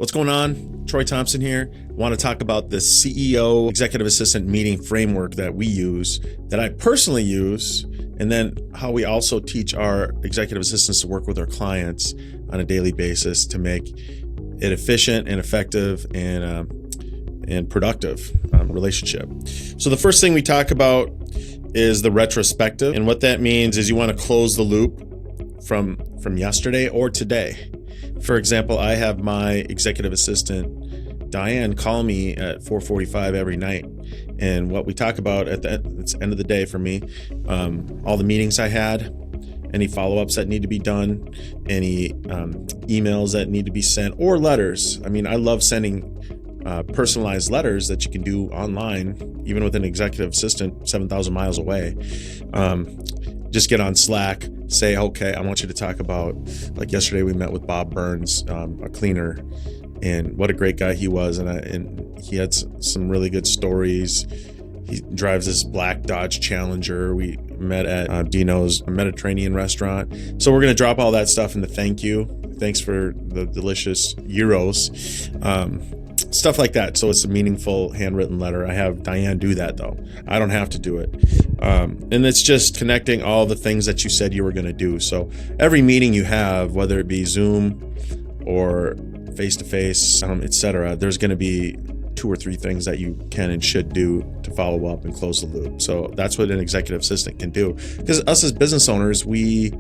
What's going on? Troy Thompson here. I want to talk about the CEO executive assistant meeting framework that we use, that I personally use, and then how we also teach our executive assistants to work with our clients on a daily basis to make it efficient and effective and productive relationship. So the first thing we talk about is the retrospective. And what that means is you want to close the loop from yesterday or today. For example, I have my executive assistant, Diane, call me at 4:45 every night. And what we talk about at the end of the day for me, all the meetings I had, any follow-ups that need to be done, any emails that need to be sent, or letters. I mean, I love sending personalized letters that you can do online, even with an executive assistant 7,000 miles away. Just get on Slack, say, okay, I want you to talk about, like yesterday we met with Bob Burns, a cleaner, and what a great guy he was. And he had some really good stories. He drives this black Dodge Challenger. We met at Dino's Mediterranean restaurant. So we're going to drop all that stuff in the thank you. Thanks for the delicious gyros. Stuff like that. So it's a meaningful handwritten letter. I have Diane do that though. I don't have to do it. And it's just connecting all the things that you said you were going to do. So every meeting you have, whether it be Zoom or face-to-face, etc., there's going to be 2 or 3 things that you can and should do to follow up and close the loop. So that's what an executive assistant can do. Because us as business owners, we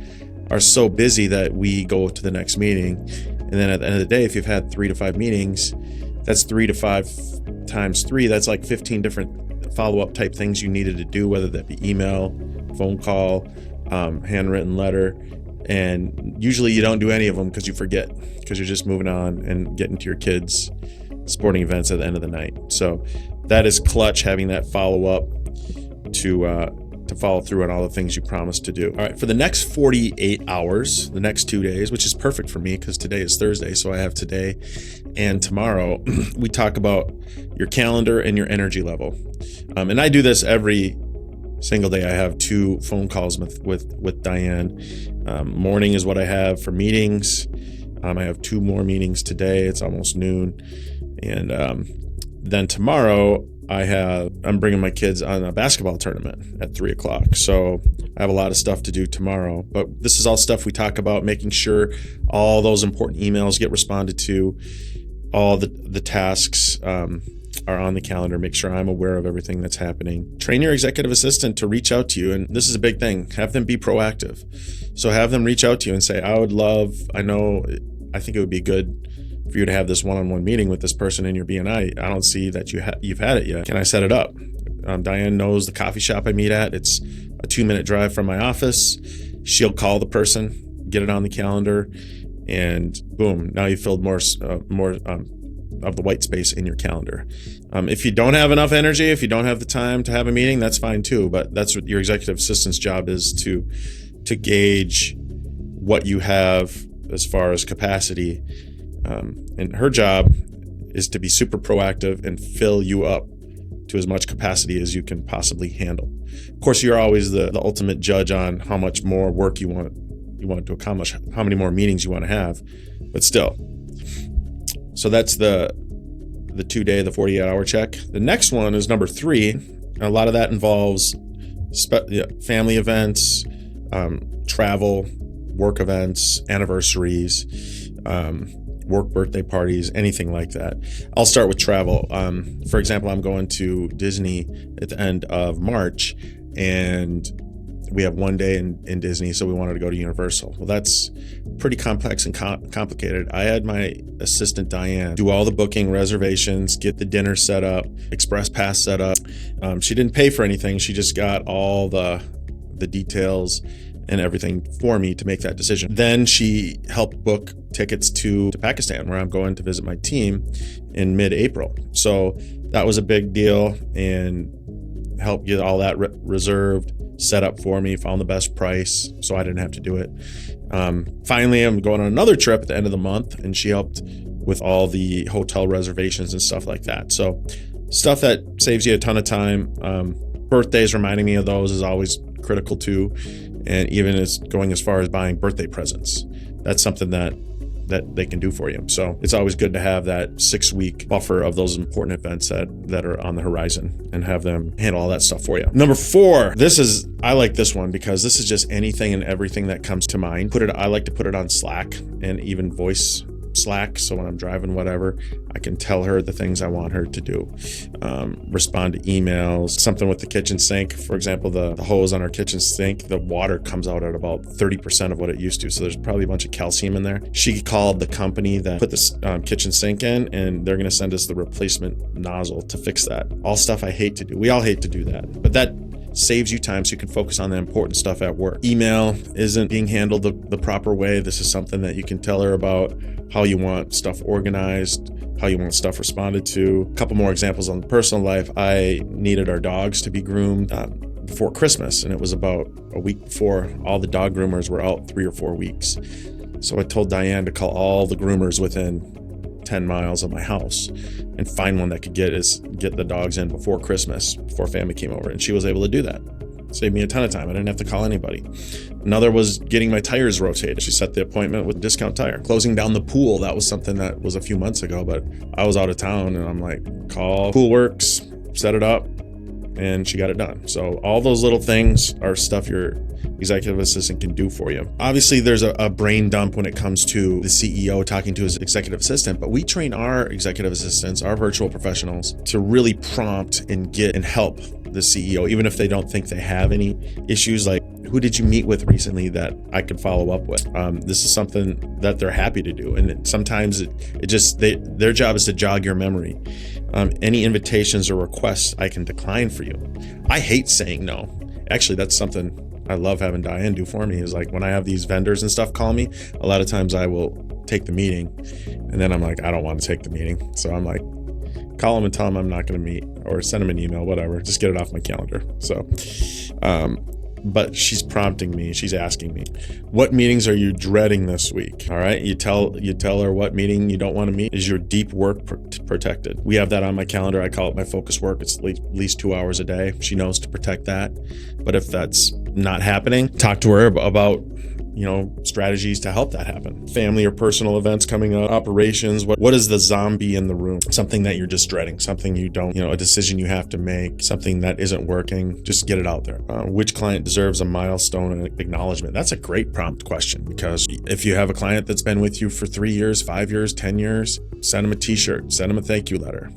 are so busy that we go to the next meeting. And then at the end of the day, if you've had 3 to 5 meetings, that's 3 to 5 times 3. That's like 15 different follow-up type things you needed to do, whether that be email, phone call, handwritten letter. And usually you don't do any of them because you forget, because you're just moving on and getting to your kids' sporting events at the end of the night. So that is clutch, having that follow-up to follow through on all the things you promised to do. All right, for the next 48 hours, the next 2 days, which is perfect for me because today is Thursday, so I have today and tomorrow, we talk about your calendar and your energy level. And I do this every single day. I have 2 phone calls with Diane. Morning is what I have for meetings. I have 2 more meetings today. It's almost noon. And then tomorrow, I'm bringing my kids on a basketball tournament at 3:00. So I have a lot of stuff to do tomorrow, but this is all stuff we talk about, making sure all those important emails get responded to, all the tasks are on the calendar, make sure I'm aware of everything that's happening. Train your executive assistant to reach out to you. And this is a big thing. Have them be proactive. So have them reach out to you and say, I think it would be good for you to have this one-on-one meeting with this person in your BNI. I don't see that you've had it yet. Can I set it up? Diane knows the coffee shop I meet at. It's a 2-minute drive from my office. She'll call the person, get it on the calendar, and boom, now you filled more of the white space in your calendar. If you don't have enough energy, if you don't have the time to have a meeting, that's fine too. But that's what your executive assistant's job is, to gauge what you have as far as capacity. And her job is to be super proactive and fill you up to as much capacity as you can possibly handle. Of course, you're always the ultimate judge on how much more work you want to accomplish, how many more meetings you want to have, but still. So that's the 2-day, the 48-hour check. The next one is number 3. And a lot of that involves family events, travel, work events, anniversaries, work birthday parties, anything like that. I'll start with travel. For example, I'm going to Disney at the end of March, and we have 1 day in Disney, so we wanted to go to Universal. Well, that's pretty complex and complicated. I had my assistant, Diane, do all the booking, reservations, get the dinner set up, express pass set up. She didn't pay for anything. She just got all the details and everything for me to make that decision. Then she helped book tickets to Pakistan, where I'm going to visit my team in mid-April. So that was a big deal, and helped get all that reserved, set up for me, found the best price, so I didn't have to do it. Finally, I'm going on another trip at the end of the month, and she helped with all the hotel reservations and stuff like that. So stuff that saves you a ton of time. Birthdays, reminding me of those is always critical too. And even going as far as buying birthday presents. That's something that that they can do for you. So it's always good to have that 6-week buffer of those important events that are on the horizon and have them handle all that stuff for you. Number 4, I like this one because this is just anything and everything that comes to mind. I like to put it on Slack and even voice Slack. So when I'm driving, whatever, I can tell her the things I want her to do. Respond to emails, something with the kitchen sink. For example, the hose on our kitchen sink, the water comes out at about 30% of what it used to. So there's probably a bunch of calcium in there. She called the company that put this kitchen sink in, and they're going to send us the replacement nozzle to fix that. All stuff I hate to do. We all hate to do that, but that saves you time so you can focus on the important stuff at work. Email isn't being handled the proper way. This is something that you can tell her about, how you want stuff organized, how you want stuff responded to. A couple more examples on the personal life. I needed our dogs to be groomed before Christmas, and it was about a week before. All the dog groomers were out 3 or 4 weeks. So I told Diane to call all the groomers within 10 miles of my house and find one that could get the dogs in before Christmas, before family came over. And she was able to do that. Saved me a ton of time. I didn't have to call anybody. Another was getting my tires rotated. She set the appointment with Discount Tire. Closing down the pool, that was something that was a few months ago, but I was out of town and I'm like, call Pool Works, set it up, and she got it done. So all those little things are stuff your executive assistant can do for you. Obviously, there's a brain dump when it comes to the CEO talking to his executive assistant, but we train our executive assistants, our virtual professionals, to really prompt and get and help the CEO, even if they don't think they have any issues. Like, who did you meet with recently that I could follow up with? This is something that they're happy to do. And sometimes their job is to jog your memory. Any invitations or requests I can decline for you. I hate saying no. Actually, that's something I love having Diane do for me, is like when I have these vendors and stuff call me, a lot of times I will take the meeting and then I'm like, I don't want to take the meeting. So I'm like, call them and tell them I'm not going to meet, or send them an email, whatever, just get it off my calendar. So, but she's prompting me. She's asking me, what meetings are you dreading this week? All right. You tell her what meeting you don't want to meet. Is your deep work protected? We have that on my calendar. I call it my focus work. It's at least 2 hours a day. She knows to protect that. But if that's not happening, talk to her about, strategies to help that happen. Family or personal events coming up, operations. What is the zombie in the room? Something that you're just dreading, something you don't, a decision you have to make, something that isn't working. Just get it out there. Which client deserves a milestone and acknowledgement? That's a great prompt question, because if you have a client that's been with you for 3 years, 5 years, 10 years, send them a t-shirt, send them a thank you letter,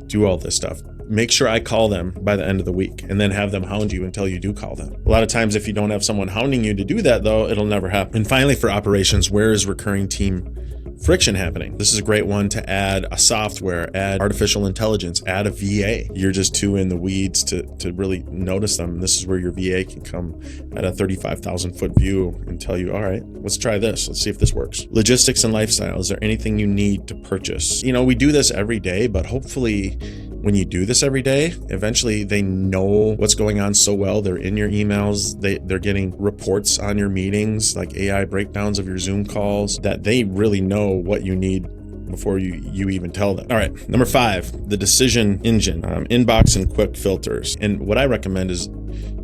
do all this stuff. Make sure I call them by the end of the week, and then have them hound you until you do call them. A lot of times, if you don't have someone hounding you to do that, though, it'll never happen. And finally, for operations, where is recurring team friction happening? This is a great one to add a software, add artificial intelligence, add a VA. You're just too in the weeds to really notice them. This is where your VA can come at a 35,000 foot view and tell you, all right, let's try this. Let's see if this works. Logistics and lifestyle. Is there anything you need to purchase? We do this every day, but hopefully when you do this every day, eventually they know what's going on so well. They're in your emails. They're getting reports on your meetings, like AI breakdowns of your Zoom calls, that they really know what you need before you even tell them. All right, number 5, the decision engine, inbox and quick filters. And what I recommend is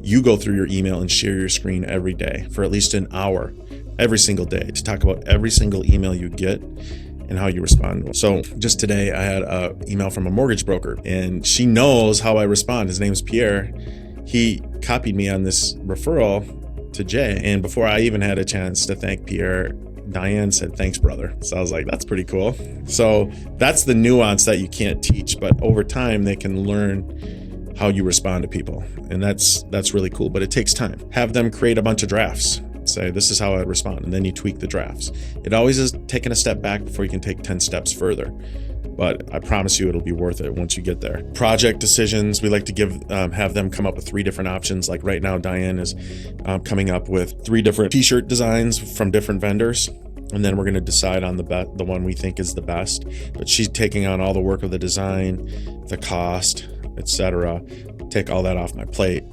you go through your email and share your screen every day for at least an hour, every single day, to talk about every single email you get and how you respond. So just today, I had an email from a mortgage broker, and she knows how I respond. His name is Pierre. He copied me on this referral to Jay. And before I even had a chance to thank Pierre, Diane said, thanks, brother. So I was like, that's pretty cool. So that's the nuance that you can't teach, but over time they can learn how you respond to people. And that's really cool, but it takes time. Have them create a bunch of drafts. Say, this is how I respond, and then you tweak the drafts. It always is taking a step back before you can take 10 steps further. But I promise you it'll be worth it once you get there. Project decisions, we like to have them come up with 3 different options. Like right now, Diane is coming up with 3 different t-shirt designs from different vendors. And then we're going to decide on the one we think is the best. But she's taking on all the work of the design, the cost, etc. Take all that off my plate.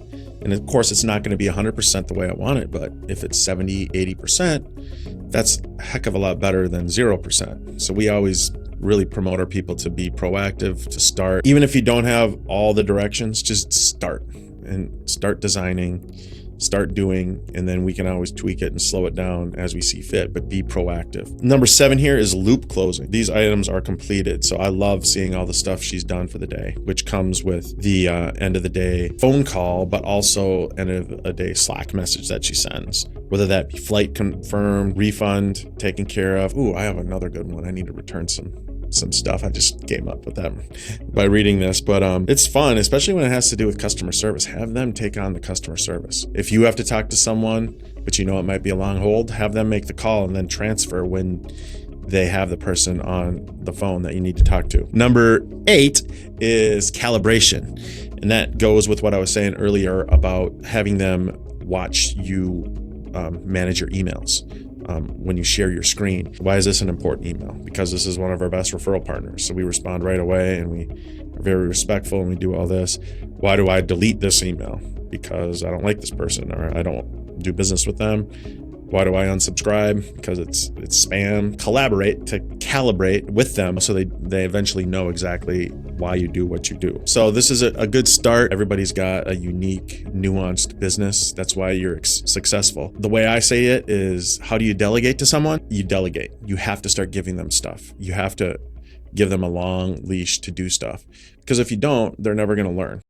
And of course, it's not going to be 100% the way I want it, but if it's 70, 80%, that's a heck of a lot better than 0%. So we always really promote our people to be proactive, to start. Even if you don't have all the directions, just start designing, start doing, and then we can always tweak it and slow it down as we see fit, but be proactive. Number 7 here is loop closing. These items are completed. So I love seeing all the stuff she's done for the day, which comes with the end of the day phone call, but also end of a day Slack message that she sends, whether that be flight confirmed, refund, taken care of. Ooh, I have another good one. I need to return some stuff. I just came up with that by reading this, but it's fun, especially when it has to do with customer service. Have them take on the customer service. If you have to talk to someone, but you know it might be a long hold, have them make the call and then transfer when they have the person on the phone that you need to talk to. Number 8 is calibration. And that goes with what I was saying earlier about having them watch you manage your emails. When you share your screen. Why is this an important email? Because this is one of our best referral partners. So we respond right away and we are very respectful and we do all this. Why do I delete this email? Because I don't like this person or I don't do business with them. Why do I unsubscribe? Because it's spam. Collaborate to calibrate with them so they eventually know exactly why you do what you do. So this is a good start. Everybody's got a unique, nuanced business. That's why you're successful. The way I say it is, how do you delegate to someone? You delegate. You have to start giving them stuff. You have to give them a long leash to do stuff. Because if you don't, they're never going to learn.